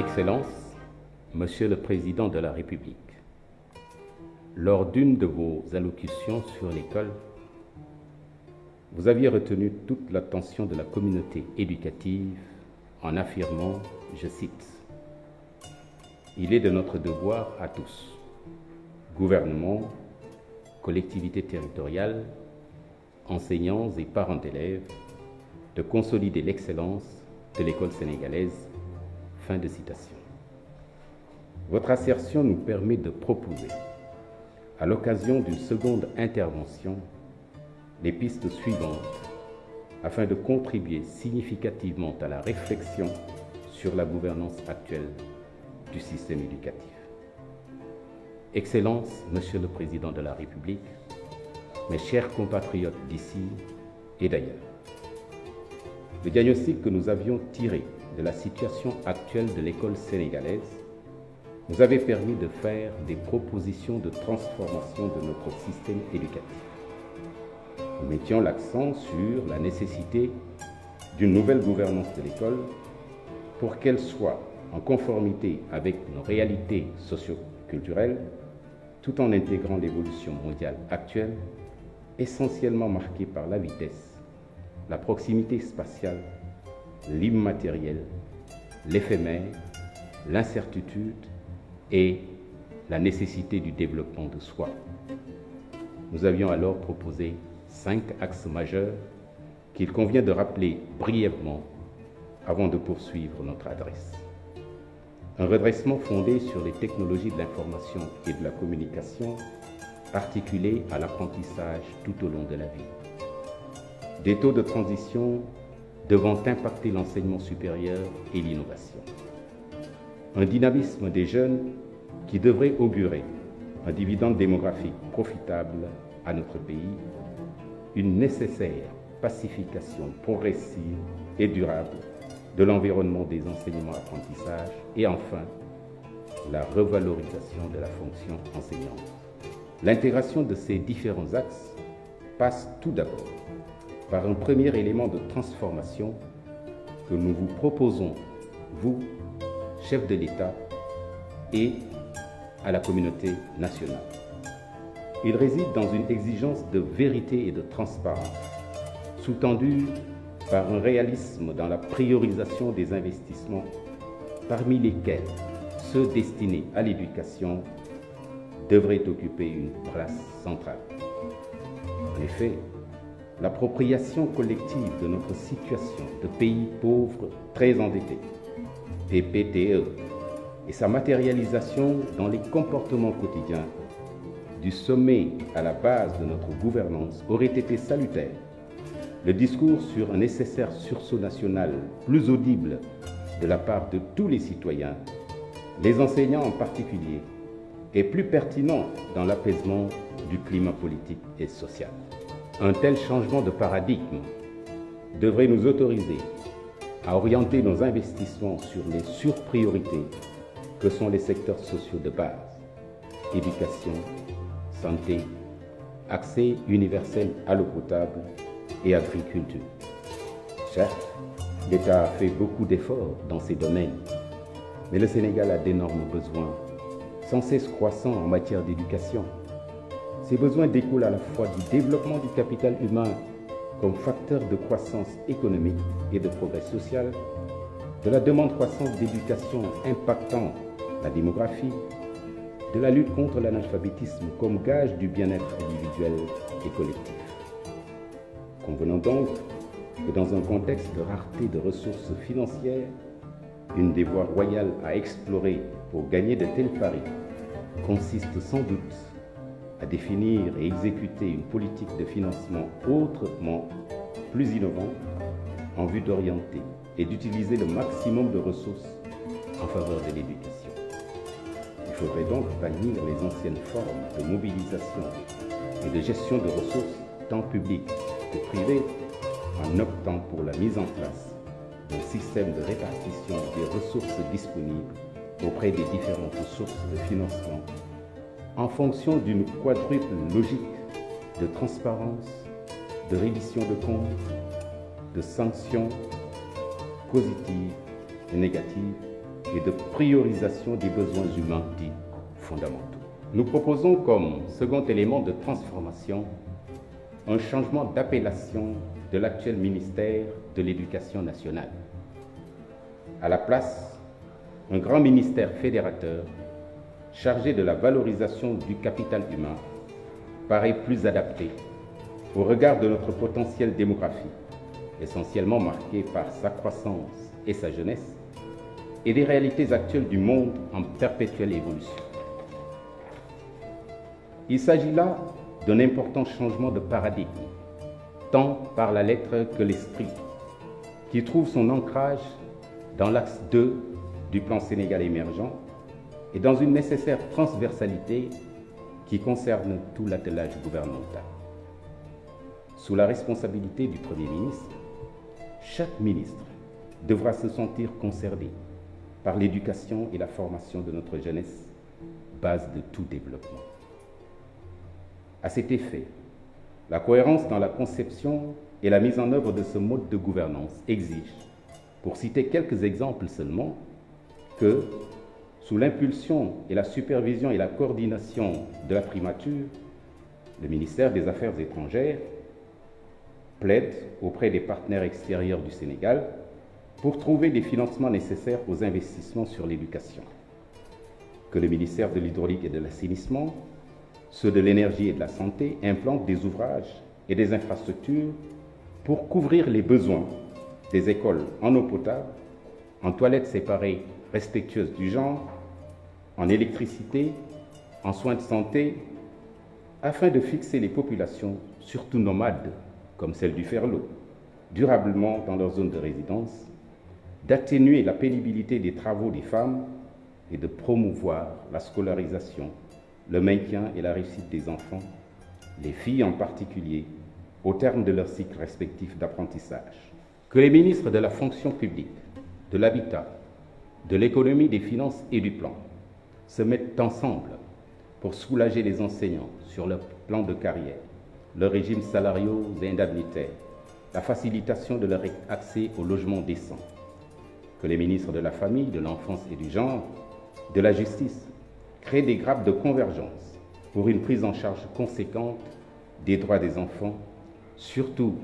Excellences, Monsieur le Président de la République, lors d'une de vos allocutions sur l'école, vous aviez retenu toute l'attention de la communauté éducative en affirmant, je cite, « Il est de notre devoir à tous, gouvernement, collectivités territoriales, enseignants et parents d'élèves, de consolider l'excellence de l'école sénégalaise. » Fin de citation. Votre assertion nous permet de proposer, à l'occasion d'une seconde intervention, les pistes suivantes afin de contribuer significativement à la réflexion sur la gouvernance actuelle du système éducatif. Excellences, Monsieur le Président de la République, mes chers compatriotes d'ici et d'ailleurs, le diagnostic que nous avions tiré de la situation actuelle de l'école sénégalaise nous avait permis de faire des propositions de transformation de notre système éducatif. Nous mettions l'accent sur la nécessité d'une nouvelle gouvernance de l'école pour qu'elle soit en conformité avec nos réalités socio-culturelles, tout en intégrant l'évolution mondiale actuelle, essentiellement marquée par la vitesse, la proximité spatiale, l'immatériel, l'éphémère, l'incertitude et la nécessité du développement de soi. Nous avions alors proposé 5 axes majeurs qu'il convient de rappeler brièvement avant de poursuivre notre adresse. Un redressement fondé sur les technologies de l'information et de la communication, articulé à l'apprentissage tout au long de la vie. Des taux de transition devant impacter l'enseignement supérieur et l'innovation. Un dynamisme des jeunes qui devrait augurer un dividende démographique profitable à notre pays, une nécessaire pacification progressive et durable de l'environnement des enseignements-apprentissages et enfin, la revalorisation de la fonction enseignante. L'intégration de ces différents axes passe tout d'abord par un premier élément de transformation que nous vous proposons, vous, chef de l'État, et à la communauté nationale. Il réside dans une exigence de vérité et de transparence, sous-tendue par un réalisme dans la priorisation des investissements, parmi lesquels ceux destinés à l'éducation devraient occuper une place centrale. En effet, l'appropriation collective de notre situation de pays pauvres très endettés, PPTE, et sa matérialisation dans les comportements quotidiens du sommet à la base de notre gouvernance aurait été salutaire. Le discours sur un nécessaire sursaut national plus audible de la part de tous les citoyens, les enseignants en particulier, est plus pertinent dans l'apaisement du climat politique et social. Un tel changement de paradigme devrait nous autoriser à orienter nos investissements sur les surpriorités que sont les secteurs sociaux de base, éducation, santé, accès universel à l'eau potable et agriculture. Certes, l'État a fait beaucoup d'efforts dans ces domaines, mais le Sénégal a d'énormes besoins, sans cesse croissants en matière d'éducation. Ces besoins découlent à la fois du développement du capital humain comme facteur de croissance économique et de progrès social, de la demande croissante d'éducation impactant la démographie, de la lutte contre l'analphabétisme comme gage du bien-être individuel et collectif. Convenons donc que dans un contexte de rareté de ressources financières, une des voies royales à explorer pour gagner de tels paris consiste sans doute à définir et exécuter une politique de financement autrement plus innovante en vue d'orienter et d'utiliser le maximum de ressources en faveur de l'éducation. Il faudrait donc bannir les anciennes formes de mobilisation et de gestion de ressources, tant publiques que privées, en optant pour la mise en place d'un système de répartition des ressources disponibles auprès des différentes sources de financement en fonction d'une quadruple logique de transparence, de reddition de comptes, de sanctions positives et négatives et de priorisation des besoins humains dits fondamentaux. Nous proposons comme second élément de transformation un changement d'appellation de l'actuel ministère de l'Éducation nationale. À la place, un grand ministère fédérateur chargé de la valorisation du capital humain paraît plus adapté au regard de notre potentiel démographique, essentiellement marqué par sa croissance et sa jeunesse, et des réalités actuelles du monde en perpétuelle évolution. Il s'agit là d'un important changement de paradigme, tant par la lettre que l'esprit, qui trouve son ancrage dans l'axe 2 du plan Sénégal émergent et dans une nécessaire transversalité qui concerne tout l'attelage gouvernemental. Sous la responsabilité du Premier ministre, chaque ministre devra se sentir concerné par l'éducation et la formation de notre jeunesse, base de tout développement. À cet effet, la cohérence dans la conception et la mise en œuvre de ce mode de gouvernance exige, pour citer quelques exemples seulement, que, sous l'impulsion et la supervision et la coordination de la primature, le ministère des Affaires étrangères plaide auprès des partenaires extérieurs du Sénégal pour trouver des financements nécessaires aux investissements sur l'éducation. Que le ministère de l'Hydraulique et de l'Assainissement, ceux de l'Énergie et de la Santé implantent des ouvrages et des infrastructures pour couvrir les besoins des écoles en eau potable, en toilettes séparées respectueuses du genre, en électricité, en soins de santé, afin de fixer les populations, surtout nomades, comme celle du Ferlo, durablement dans leur zone de résidence, d'atténuer la pénibilité des travaux des femmes et de promouvoir la scolarisation, le maintien et la réussite des enfants, les filles en particulier, au terme de leur cycle respectif d'apprentissage. Que les ministres de la fonction publique, de l'habitat, de l'économie, des finances et du plan se mettent ensemble pour soulager les enseignants sur leur plan de carrière, leurs régimes salariaux et indemnitaires, la facilitation de leur accès au logement décent. Que les ministres de la Famille, de l'Enfance et du Genre, de la Justice créent des grappes de convergence pour une prise en charge conséquente des droits des enfants, surtout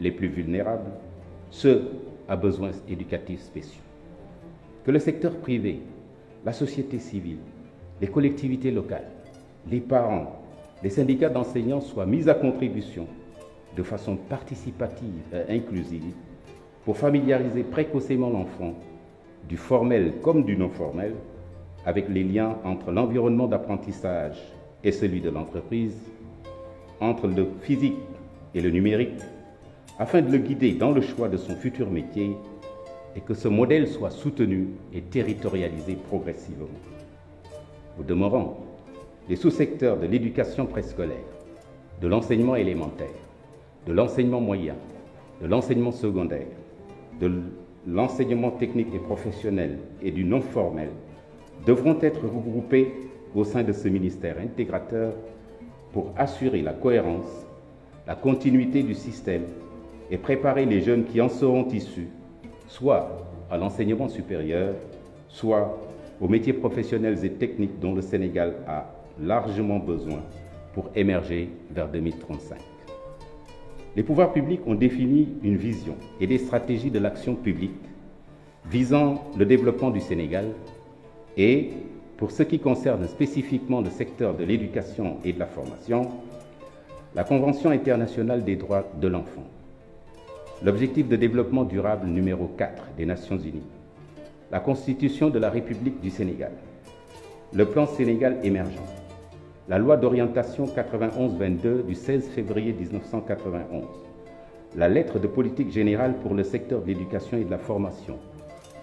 les plus vulnérables, ceux à besoins éducatifs spéciaux. Que le secteur privé, la société civile, les collectivités locales, les parents, les syndicats d'enseignants soient mis à contribution de façon participative et inclusive pour familiariser précocement l'enfant, du formel comme du non formel, avec les liens entre l'environnement d'apprentissage et celui de l'entreprise, entre le physique et le numérique, afin de le guider dans le choix de son futur métier et que ce modèle soit soutenu et territorialisé progressivement. Au demeurant, les sous-secteurs de l'éducation préscolaire, de l'enseignement élémentaire, de l'enseignement moyen, de l'enseignement secondaire, de l'enseignement technique et professionnel et du non formel devront être regroupés au sein de ce ministère intégrateur pour assurer la cohérence, la continuité du système et préparer les jeunes qui en seront issus, soit à l'enseignement supérieur, soit aux métiers professionnels et techniques dont le Sénégal a largement besoin pour émerger vers 2035. Les pouvoirs publics ont défini une vision et des stratégies de l'action publique visant le développement du Sénégal et, pour ce qui concerne spécifiquement le secteur de l'éducation et de la formation, la Convention internationale des droits de l'enfant, l'objectif de développement durable numéro 4 des Nations Unies, la Constitution de la République du Sénégal, le plan Sénégal émergent, la loi d'orientation 91-22 du 16 février 1991, la lettre de politique générale pour le secteur de l'éducation et de la formation,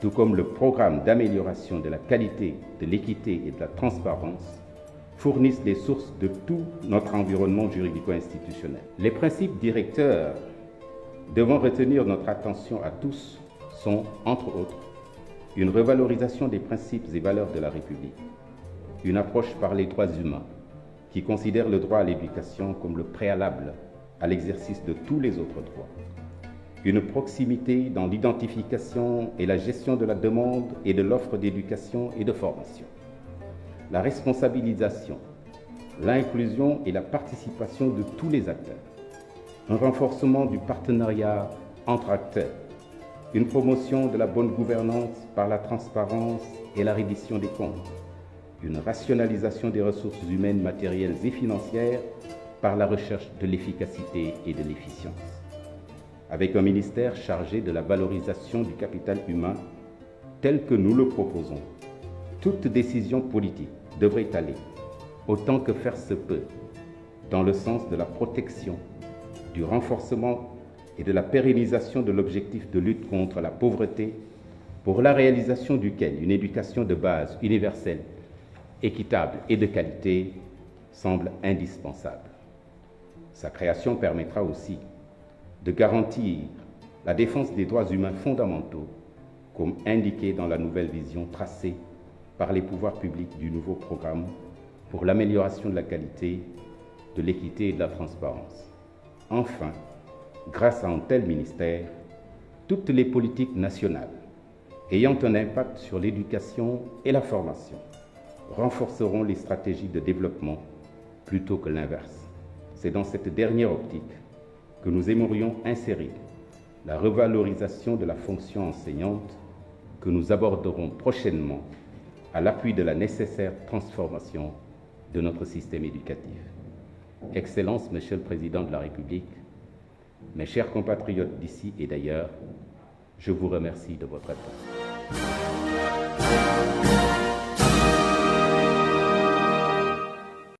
tout comme le programme d'amélioration de la qualité, de l'équité et de la transparence, fournissent les sources de tout notre environnement juridico-institutionnel. Les principes directeurs devant retenir notre attention à tous sont, entre autres, une revalorisation des principes et valeurs de la République, une approche par les droits humains qui considère le droit à l'éducation comme le préalable à l'exercice de tous les autres droits, une proximité dans l'identification et la gestion de la demande et de l'offre d'éducation et de formation, la responsabilisation, l'inclusion et la participation de tous les acteurs, un renforcement du partenariat entre acteurs, une promotion de la bonne gouvernance par la transparence et la reddition des comptes, une rationalisation des ressources humaines, matérielles et financières par la recherche de l'efficacité et de l'efficience. Avec un ministère chargé de la valorisation du capital humain tel que nous le proposons, toute décision politique devrait aller, autant que faire se peut, dans le sens de la protection, du renforcement et de la pérennisation de l'objectif de lutte contre la pauvreté, pour la réalisation duquel une éducation de base universelle, équitable et de qualité semble indispensable. Sa création permettra aussi de garantir la défense des droits humains fondamentaux, comme indiqué dans la nouvelle vision tracée par les pouvoirs publics du nouveau programme pour l'amélioration de la qualité, de l'équité et de la transparence. Enfin, grâce à un tel ministère, toutes les politiques nationales ayant un impact sur l'éducation et la formation renforceront les stratégies de développement plutôt que l'inverse. C'est dans cette dernière optique que nous aimerions insérer la revalorisation de la fonction enseignante que nous aborderons prochainement à l'appui de la nécessaire transformation de notre système éducatif. Excellences, Monsieur le Président de la République, mes chers compatriotes d'ici et d'ailleurs, je vous remercie de votre attention.